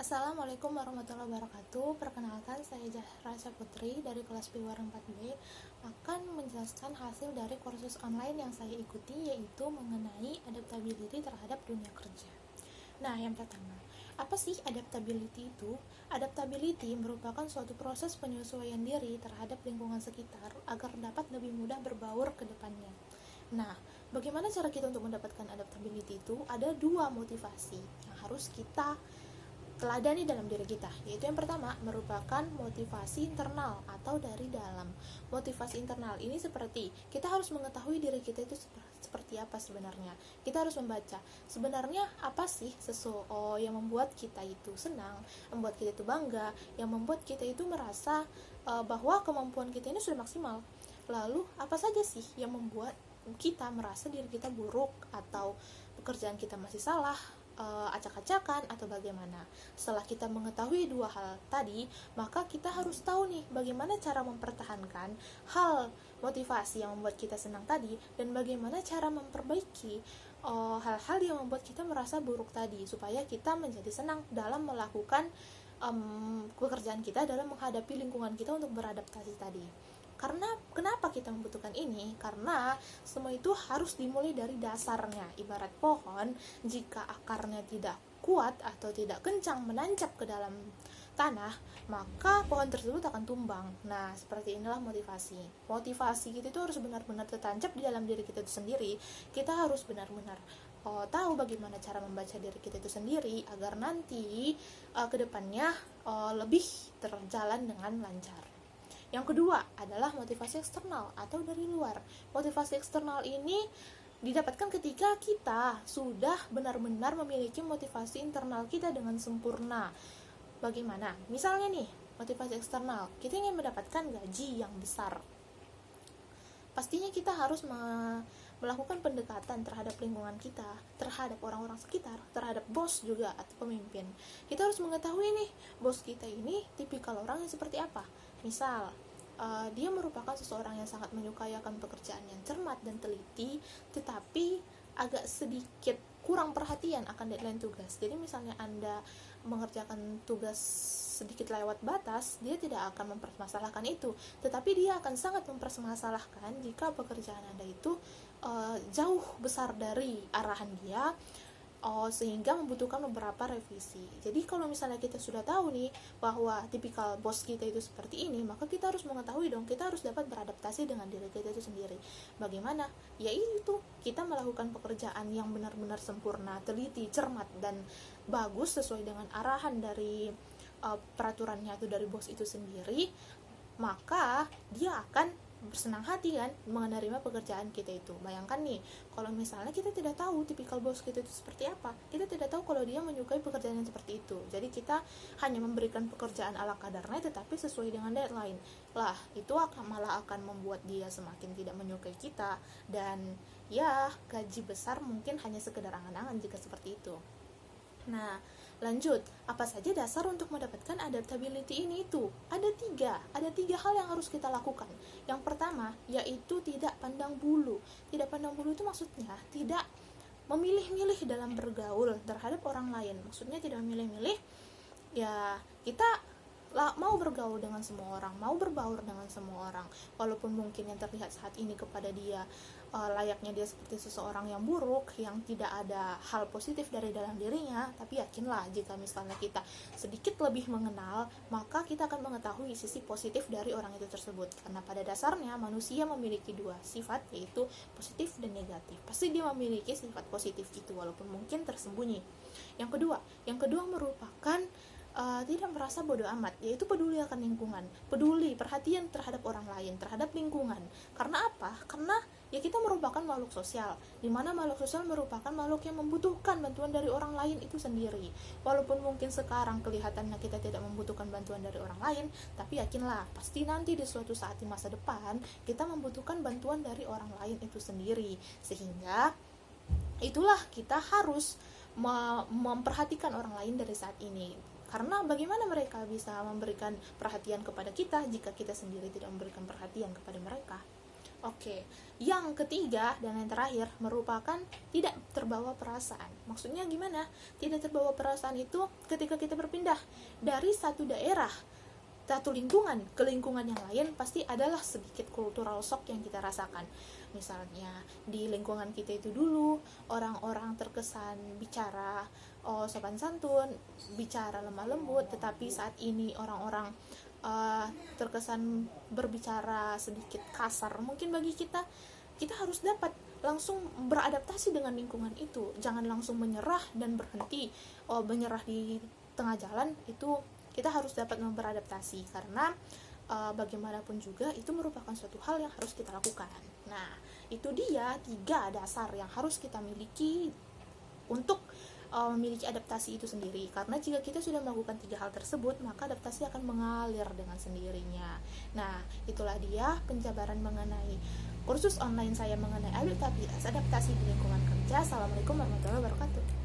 Assalamualaikum warahmatullahi wabarakatuh. Perkenalkan, saya Zahra Putri dari kelas Piwar 4B akan menjelaskan hasil dari kursus online yang saya ikuti, yaitu mengenai adaptability terhadap dunia kerja. Nah, yang pertama, apa sih adaptability itu? Adaptability merupakan suatu proses penyesuaian diri terhadap lingkungan sekitar agar dapat lebih mudah berbaur ke depannya. Nah, bagaimana cara kita untuk mendapatkan adaptability itu? Ada dua motivasi yang harus kita teladani dalam diri kita, yaitu yang pertama merupakan motivasi internal atau dari dalam. Motivasi internal ini seperti kita harus mengetahui diri kita itu seperti apa sebenarnya. Kita harus membaca sebenarnya apa sih yang membuat kita itu senang, membuat kita itu bangga, yang membuat kita itu merasa bahwa kemampuan kita ini sudah maksimal. Lalu apa saja sih yang membuat kita merasa diri kita buruk atau pekerjaan kita masih salah, acak-acakan, atau bagaimana. Setelah kita mengetahui dua hal tadi, maka kita harus tahu nih bagaimana cara mempertahankan hal motivasi yang membuat kita senang tadi, dan bagaimana cara memperbaiki hal-hal yang membuat kita merasa buruk tadi, supaya kita menjadi senang dalam melakukan pekerjaan kita, dalam menghadapi lingkungan kita untuk beradaptasi tadi. Karena kenapa kita membutuhkan ini? Karena semua itu harus dimulai dari dasarnya. Ibarat pohon, jika akarnya tidak kuat atau tidak kencang menancap ke dalam tanah, maka pohon tersebut akan tumbang. Nah, seperti inilah motivasi. Motivasi kita itu harus benar-benar tertancap di dalam diri kita itu sendiri. Kita harus benar-benar tahu bagaimana cara membaca diri kita itu sendiri agar nanti kedepannya lebih terjalan dengan lancar. Yang kedua adalah motivasi eksternal atau dari luar. Motivasi eksternal ini didapatkan ketika kita sudah benar-benar memiliki motivasi internal kita dengan sempurna. Bagaimana? Misalnya nih, motivasi eksternal, kita ingin mendapatkan gaji yang besar. Pastinya kita harus melakukan pendekatan terhadap lingkungan kita, terhadap orang-orang sekitar, terhadap bos juga atau pemimpin. Kita harus mengetahui nih, bos kita ini tipikal orang yang seperti apa. Misal, dia merupakan seseorang yang sangat menyukai akan pekerjaan yang cermat dan teliti, tetapi agak sedikit kurang perhatian akan deadline tugas. Jadi misalnya Anda mengerjakan tugas sedikit lewat batas, dia tidak akan mempermasalahkan itu, tetapi dia akan sangat mempermasalahkan jika pekerjaan Anda itu jauh besar dari arahan dia, sehingga membutuhkan beberapa revisi. Jadi kalau misalnya kita sudah tahu nih bahwa tipikal bos kita itu seperti ini, maka kita harus mengetahui dong, kita harus dapat beradaptasi dengan diri kita itu sendiri. Bagaimana? Yaitu kita melakukan pekerjaan yang benar-benar sempurna, teliti, cermat, dan bagus sesuai dengan arahan dari peraturannya itu dari bos itu sendiri, maka dia akan bersenang hati kan menerima pekerjaan kita itu. Bayangkan nih, kalau misalnya kita tidak tahu tipikal bos kita itu seperti apa, kita tidak tahu kalau dia menyukai pekerjaan yang seperti itu, jadi kita hanya memberikan pekerjaan ala kadarnya tetapi sesuai dengan deadline lah, itu malah akan membuat dia semakin tidak menyukai kita, dan ya gaji besar mungkin hanya sekedar angan-angan jika seperti itu. Nah, lanjut, apa saja dasar untuk mendapatkan adaptability ini itu? Ada tiga hal yang harus kita lakukan. Yang pertama, yaitu tidak pandang bulu. Tidak pandang bulu itu maksudnya tidak memilih-milih dalam bergaul terhadap orang lain. Maksudnya tidak memilih-milih, ya kita mau bergaul dengan semua orang, mau berbaur dengan semua orang, walaupun mungkin yang terlihat saat ini kepada dia layaknya dia seperti seseorang yang buruk, yang tidak ada hal positif dari dalam dirinya. Tapi yakinlah, jika misalnya kita sedikit lebih mengenal, maka kita akan mengetahui sisi positif dari orang itu tersebut. Karena pada dasarnya manusia memiliki dua sifat, yaitu positif dan negatif. Pasti dia memiliki sifat positif itu, walaupun mungkin tersembunyi. Yang kedua merupakan tidak merasa bodoh amat, yaitu peduli akan lingkungan, peduli, perhatian terhadap orang lain, terhadap lingkungan. Karena apa? Karena ya kita merupakan makhluk sosial, di mana makhluk sosial merupakan makhluk yang membutuhkan bantuan dari orang lain itu sendiri. Walaupun mungkin sekarang kelihatannya kita tidak membutuhkan bantuan dari orang lain, tapi yakinlah, pasti nanti di suatu saat di masa depan kita membutuhkan bantuan dari orang lain itu sendiri. Sehingga itulah kita harus memperhatikan orang lain dari saat ini. Karena bagaimana mereka bisa memberikan perhatian kepada kita jika kita sendiri tidak memberikan perhatian kepada mereka? Oke, yang ketiga dan yang terakhir merupakan tidak terbawa perasaan. Maksudnya gimana? Tidak terbawa perasaan itu ketika kita berpindah dari satu daerah, satu lingkungan ke lingkungan yang lain, pasti adalah sedikit cultural shock yang kita rasakan. Misalnya di lingkungan kita itu dulu orang-orang terkesan bicara sopan santun, bicara lemah lembut, tetapi saat ini orang-orang terkesan berbicara sedikit kasar. Mungkin bagi kita harus dapat langsung beradaptasi dengan lingkungan itu. Jangan langsung menyerah dan berhenti. Menyerah di tengah jalan itu kita harus dapat beradaptasi, karena bagaimanapun juga itu merupakan suatu hal yang harus kita lakukan. Nah, itu dia 3 dasar yang harus kita miliki untuk memiliki adaptasi itu sendiri. Karena jika kita sudah melakukan 3 hal tersebut, maka adaptasi akan mengalir dengan sendirinya. Nah, itulah dia penjabaran mengenai kursus online saya mengenai adaptasi di lingkungan kerja. Assalamualaikum warahmatullahi wabarakatuh.